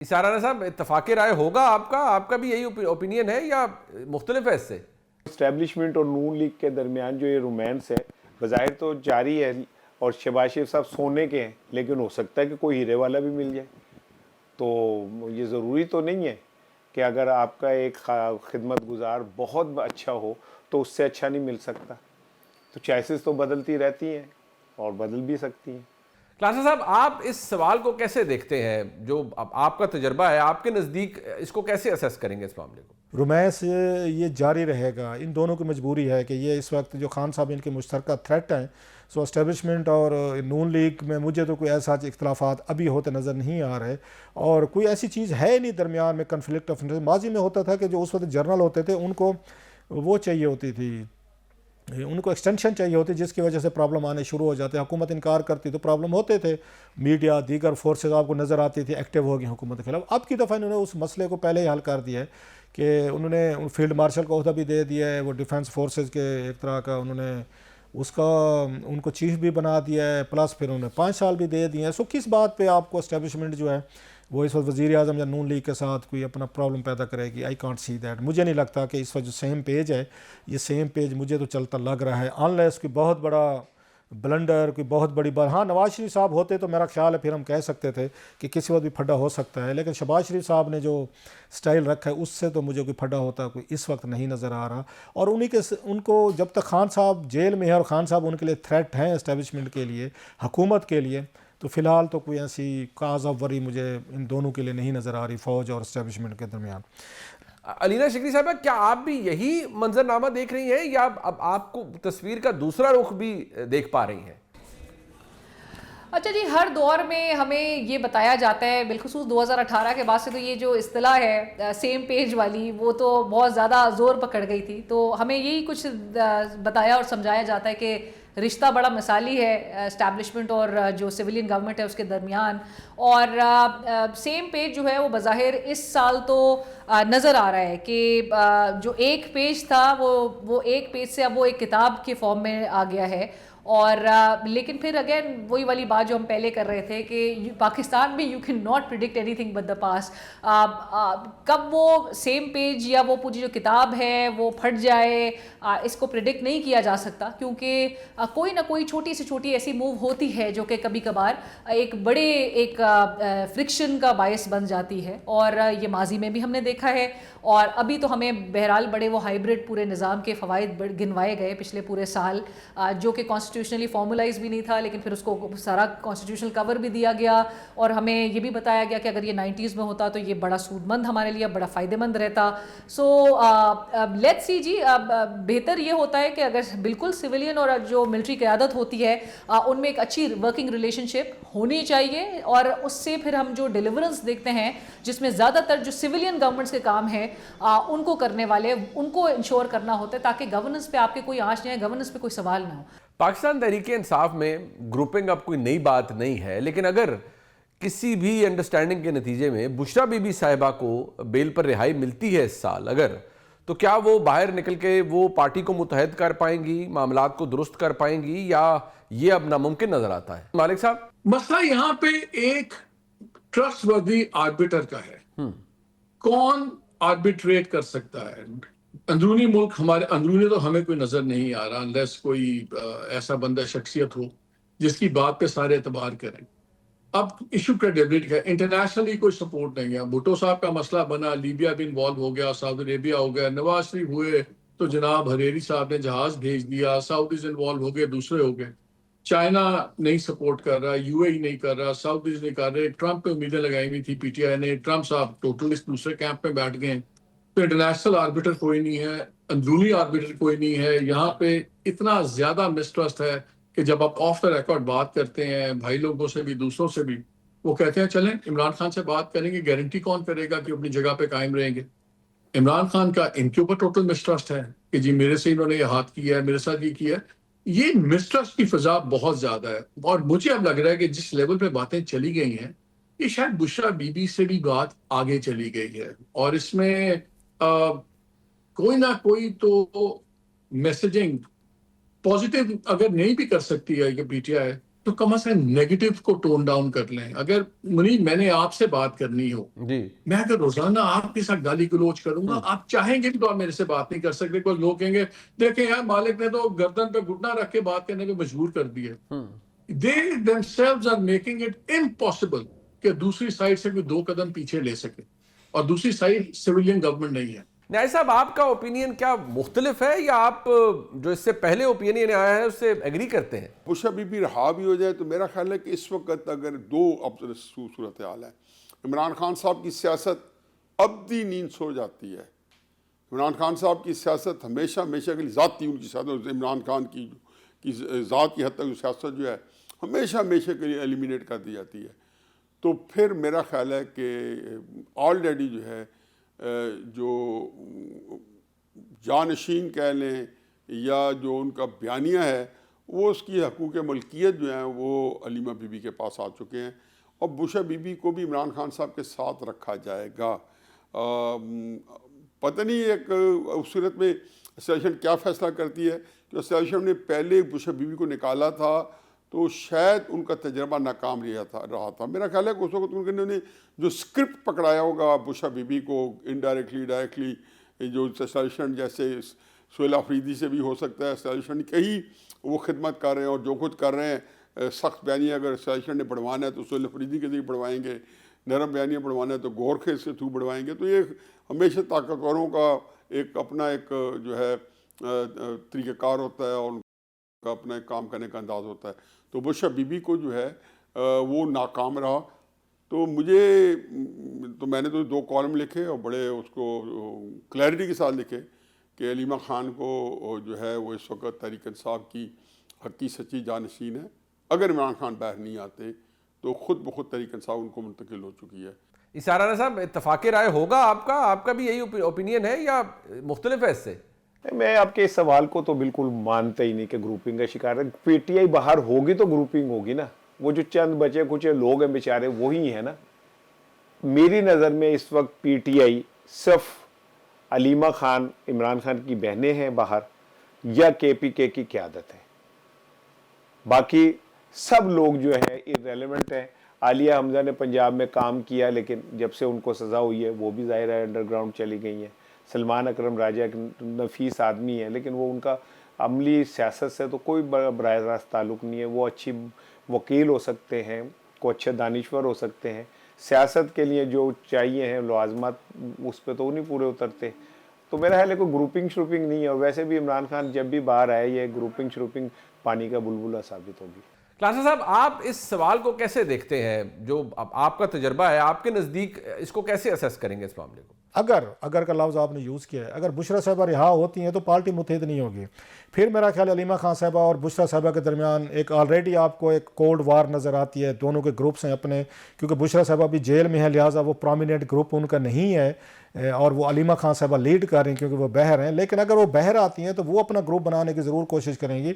इसारा साहब, इत्तफाक़ राय होगा आपका? आपका भी यही ओपिनियन है या मुख्तलिफ है इससे? इस्टेब्लिशमेंट और नून लीग के दरमियान जो ये रोमांस है बज़ाहिर तो जारी है और शहबाज शरीफ साहब सोने के हैं, लेकिन हो सकता है कि कोई हीरे वाला भी मिल जाए। तो ये ज़रूरी तो नहीं है कि अगर आपका एक खिदमत गुजार बहुत अच्छा हो तो उससे अच्छा नहीं मिल सकता। तो चॉइसेस तो बदलती रहती हैं और बदल भी सकती हैं। क्लासा साहब, आप इस सवाल को कैसे देखते हैं? जो आपका तजर्बा है, आपके नज़दीक इसको कैसे असेस करेंगे इस मामले को? रोमांस ये जारी रहेगा। इन दोनों की मजबूरी है कि ये इस वक्त जो खान साहब इनके मुश्तरका थ्रेट हैं, सो इस्टेब्लिशमेंट और नून लीग में मुझे तो कोई ऐसा इख्तलाफात अभी होते नज़र नहीं आ रहे और कोई ऐसी चीज़ है नहीं दरमियान में कन्फ्लिक्ट ऑफ इंटरेस्ट। माजी में होता था कि जो उस वक्त जर्नल होते थे उनको वो चाहिए होती थी, उनको एक्सटेंशन चाहिए होती, जिसकी वजह से प्रॉब्लम आने शुरू हो जाते। हुकूमत इनकार करती तो प्रॉब्लम होते थे। मीडिया दीगर फोर्सेस आपको नज़र आती थी एक्टिव हो गई हुकूमत के खिलाफ। अब की दफ़ा इन्होंने उस मसले को पहले ही हल कर दिया है कि उन्होंने फील्ड मार्शल का ओहदा भी दे दिया है, वो डिफेंस फोर्सेस के एक तरह का उन्होंने उसका उनको चीफ भी बना दिया है, प्लस फिर उन्होंने 5 साल भी दे दिए हैं। सो किस बात पे आपको इस्टेब्लिशमेंट जो है वो इस वक्त वज़ीर आज़म या नून लीग के साथ कोई अपना प्रॉब्लम पैदा करेगी? I can't see that. मुझे नहीं लगता कि इस वक्त जो सेम पेज है, ये सेम पेज मुझे तो चलता लग रहा है, अनलेस कोई बहुत बड़ा ब्लंडर, कोई बहुत बड़ी बात। हाँ, नवाज शरीफ साहब होते तो मेरा ख्याल है फिर हम कह सकते थे कि किसी वक्त भी फड्डा हो सकता है, लेकिन शहबाज शरीफ साहब ने जो स्टाइल रखा है उससे तो मुझे कोई फड्डा होता कोई इस वक्त नहीं नज़र आ रहा। और उनको जब तक खान साहब जेल में है और खान साहब उनके लिए थ्रेट हैं इस्टेब्लिशमेंट के लिए, हुकूमत के लिए, तो फ़िलहाल तो कोई ऐसी काज ऑफ वरी मुझे इन दोनों के लिए नहीं नज़र आ रही, फ़ौज और इस्टेब्लिशमेंट के दरमियान। अलीना शिकरी साहब, क्या आप भी यही मंजरनामा देख रही हैं या अब आपको तस्वीर का दूसरा रुख भी देख पा रही हैं? अच्छा जी, हर दौर में हमें ये बताया जाता है, बिलखुसूस 2018 के बाद से तो ये जो इस्तिलाह है सेम पेज वाली, वो तो बहुत ज़्यादा ज़ोर पकड़ गई थी। तो हमें यही कुछ बताया और समझाया जाता है कि रिश्ता बड़ा मिसाली है एस्टैब्लिशमेंट और जो सिविलियन गवर्नमेंट है उसके दरमियान। और सेम पेज जो है वो बज़ाहिर इस साल तो नज़र आ रहा है कि जो एक पेज था वो एक पेज से अब वो एक किताब के फॉर्म में आ गया है। और लेकिन फिर अगेन वही वाली बात जो हम पहले कर रहे थे कि पाकिस्तान में you can not predict anything but the past. कब वो सेम पेज या वो पूरी जो किताब है वो फट जाए, इसको प्रिडिक्ट नहीं किया जा सकता, क्योंकि कोई ना कोई छोटी से छोटी ऐसी मूव होती है जो कि कभी कभार एक बड़े एक फ्रिक्शन का बायस बन जाती है। और ये माजी में भी हमने देखा है और अभी तो हमें बहरहाल बड़े वो हाइब्रिड पूरे निज़ाम के फ़वाइद गिनवाए गए पिछले पूरे साल, जो कि कॉन्स्टिट्यूशनली फॉर्मुलाइज भी नहीं था, लेकिन फिर उसको सारा कॉन्स्टिट्यूशनल कवर भी दिया गया और हमें ये भी बताया गया कि अगर ये 90s में होता तो ये बड़ा सूदमंद हमारे लिए बड़ा फ़ायदेमंद रहता। सो लेट्स सी जी, बेहतर ये होता है कि अगर बिल्कुल सिविलियन और जो मिलिट्री क़यादत होती है उनमें एक अच्छी वर्किंग रिलेशनशिप होनी चाहिए और उससे फिर हम जो डिलीवरेंस देखते हैं जिसमें ज़्यादातर जो सिविलियन गवर्नमेंट्स के काम है उनको करने वाले, उनको इंश्योर करना होता है ताकि गवर्नेंस पे आपके कोई आँच नहीं है, गवर्नेंस पे कोई सवाल ना हो। पाकिस्तान तहरीक इंसाफ में ग्रुपिंग अब कोई नई बात नहीं है, लेकिन अगर किसी भी अंडरस्टैंडिंग के नतीजे में बुशरा बीबी साहिबा को बेल पर रिहाई मिलती है इस साल, अगर तो क्या वो बाहर निकल के वो पार्टी को मुतहद कर पाएंगी, मामलात को दुरुस्त कर पाएंगी, या ये अब नामुमकिन नजर आता है? मालिक साहब, मसला यहाँ पे एक ट्रस्टवर्दी आर्बिटर का है। कौन आर्बिट्रेट कर सकता है? अंदरूनी मुल्क हमारे अंदरूनी तो हमें कोई नजर नहीं आ रहा, अनलेस कोई ऐसा बंदा शख्सियत हो जिसकी बात पे सारे एतबार करें। अब इशू क्रेडिबिलिटी का, इंटरनेशनली कोई सपोर्ट नहीं है। भुट्टो साहब का मसला बना, लीबिया भी इन्वॉल्व हो गया, सऊदी अरेबिया हो गया, नवाज शरीफ हुए तो जनाब हरेरी साहब ने जहाज भेज दिया, सऊदीज इन्वॉल्व हो गए, दूसरे हो गए। चाइना नहीं सपोर्ट कर रहा, यूएई नहीं कर रहा, सऊदीज नहीं कर रहे। ट्रंप पे उम्मीदें लगाई हुई थी पीटीआई ने, ट्रंप साहब टोटल इस दूसरे कैंप में बैठ गए। तो इंटरनेशनल आर्बिटर कोई नहीं है, अंदरूनी आर्बिटर कोई नहीं है। यहाँ पे इतना ज्यादा मिसट्रस्ट है कि जब आप ऑफ द रिकॉर्ड बात करते हैं भाई लोगों से भी दूसरों से भी, वो कहते हैं चलें इमरान खान से बात करेंगे, गारंटी कौन करेगा कि अपनी जगह पे कायम रहेंगे। इमरान खान का इनके ऊपर टोटल मिसट्रस्ट है कि जी मेरे से इन्होंने ये हाथ किया है, मेरे साथ ये किया है। ये मिसट्रस्ट की फिजा बहुत ज्यादा है और मुझे अब लग रहा है कि जिस लेवल पे बातें चली गई हैं, ये शायद बुशरा बीबी से भी बात आगे चली गई है और इसमें कोई ना कोई तो मैसेजिंग पॉजिटिव अगर नहीं भी कर सकती है कि पीटीआई, तो कम से कम नेगेटिव को टोन डाउन कर लें। अगर मुनीब मैंने आपसे बात करनी हो, जी मैं अगर रोजाना आपके साथ गाली गलोच करूंगा, आप चाहेंगे भी तो आप मेरे से बात नहीं कर सकते। कोई लोग कहेंगे देखें यार मालिक ने तो गर्दन पे घुटना रख के बात करने पे मजबूर कर दिया। They themselves are making it impossible कि दूसरी साइड से कोई 2 कदम पीछे ले सके, और दूसरी साइड सिविलियन गवर्नमेंट नहीं है। न्याय साहब, आपका ओपिनियन क्या मुख्तलिफ है या आप जो इससे पहले ओपिनियन आया है उससे एग्री करते हैं? बुशरा बीबी रहा भी हो जाए तो मेरा ख्याल है कि इस वक्त अगर दो सूरत हाल है। इमरान खान साहब की सियासत अब्दी नींद सो जाती है। इमरान खान साहब की सियासत हमेशा हमेशा के लिए ज़ाती उनकी सियासत, इमरान खान की ज़ात की हद तक सियासत जो है हमेशा हमेशा के लिए एलिमिनेट कर दी जाती है। तो फिर मेरा ख्याल है कि ऑलरेडी जो है जो जानशीन कह लें या जो उनका बयानिया है वो उसकी हकूक़ मलकियत जो है वो अलीमा बीबी के पास आ चुके हैं, और बुशरा बीबी को भी इमरान खान साहब के साथ रखा जाएगा। पता नहीं एक उस सूरत में एसोसिएशन क्या फ़ैसला करती है कि एसोसिएशन ने पहले बुशरा बीबी को निकाला था तो शायद उनका तजर्बा नाकाम रहा था। मेरा ख्याल है कि उस वक्त उन्होंने जो स्क्रिप्ट पकड़ाया होगा बुशरा बीबी को इनडायरेक्टली डायरेक्टली, जो एसोसिएशन जैसे सोहेल अफरीदी से भी हो सकता है, एसोसिएशन कहीं वो खिदमत कर रहे हैं और जो कुछ कर रहे हैं सख्त बयानिया अगर एसोसिएशन ने बढ़वाना है तो सोहेल अफरीदी के जरिए बढ़वाएंगे, नरम बयानिया बढ़वाना है तो गौर के से थ्रू बढ़वाएंगे। तो ये हमेशा ताकतवरों का एक अपना एक जो है तरीक़ाकार होता है और उनका अपना एक काम करने का अंदाज़ होता है। तो बुशरा बीबी को जो है वो नाकाम रहा। तो मैंने तो 2 कॉलम लिखे और बड़े उसको क्लैरिटी के साथ लिखे कि अलीमा ख़ान को जो है वो इस वक्त तहरीक इंसाफ की हकी सच्ची जानशीन है। अगर इमरान खान बाहर नहीं आते तो ख़ुद ब खुद तहरीक इंसाफ उनको मुंतकिल हो चुकी है। इसाराना साहब, इत्तफ़ाक़ राय होगा आपका भी यही ओपिनियन है या मुख्तलिफ है इससे? मैं आपके इस सवाल को तो बिल्कुल मानता ही नहीं कि ग्रुपिंग का शिकार है। पीटीआई बाहर होगी तो ग्रुपिंग होगी ना, वो जो चंद बचे कुछ लोग हैं बेचारे वही है ना। मेरी नज़र में इस वक्त पीटीआई सिर्फ अलीमा खान, इमरान खान की बहनें हैं बाहर, या केपीके की क़यादत है। बाकी सब लोग जो है इररेलेवेंट हैं। आलिया हमजा ने पंजाब में काम किया लेकिन जब से उनको सज़ा हुई है वो भी ज़ाहिर है अंडरग्राउंड चली गई हैं। सलमान अकरम राजा एक नफीस आदमी है लेकिन वो उनका अमली सियासत से तो कोई बराह रास्त ताल्लुक़ नहीं है। वो अच्छी वकील हो सकते हैं, को अच्छे दानिश्वर हो सकते हैं, सियासत के लिए जो चाहिए हैं लवाजमात उस पर तो नहीं पूरे उतरते। तो मेरा ख्याल है कोई ग्रुपिंग श्रुपिंग नहीं है। और वैसे भी इमरान खान जब भी बाहर आए ये ग्रुपिंग श्रुपिंग पानी का बुलबुला साबित होगी। क्लासा साहब, आप इस सवाल को कैसे देखते हैं? जो आपका तजर्बा है, आपके नज़दीक इसको कैसे असेस करेंगे इस मामले को? अगर का लफ्ज़ आपने यूज़ किया है, अगर बुशरा साहबा रिहा होती हैं तो पार्टी मुत्तहिद नहीं होगी। फिर मेरा ख्याल अलीमा खान साहबा और बुशरा साहबा के दरमियान एक ऑलरेडी आपको एक कोल्ड वार नज़र आती है। दोनों के ग्रुप्स हैं अपने, क्योंकि बुशरा साहबा भी जेल में है, लिहाजा वो प्रोमिनेंट ग्रुप उनका नहीं है और वो अलीमा खान साहबा लीड कर रही हैं क्योंकि वो बहर हैं। लेकिन अगर वो बहर आती हैं तो वो अपना ग्रुप बनाने की ज़रूर कोशिश करेंगी।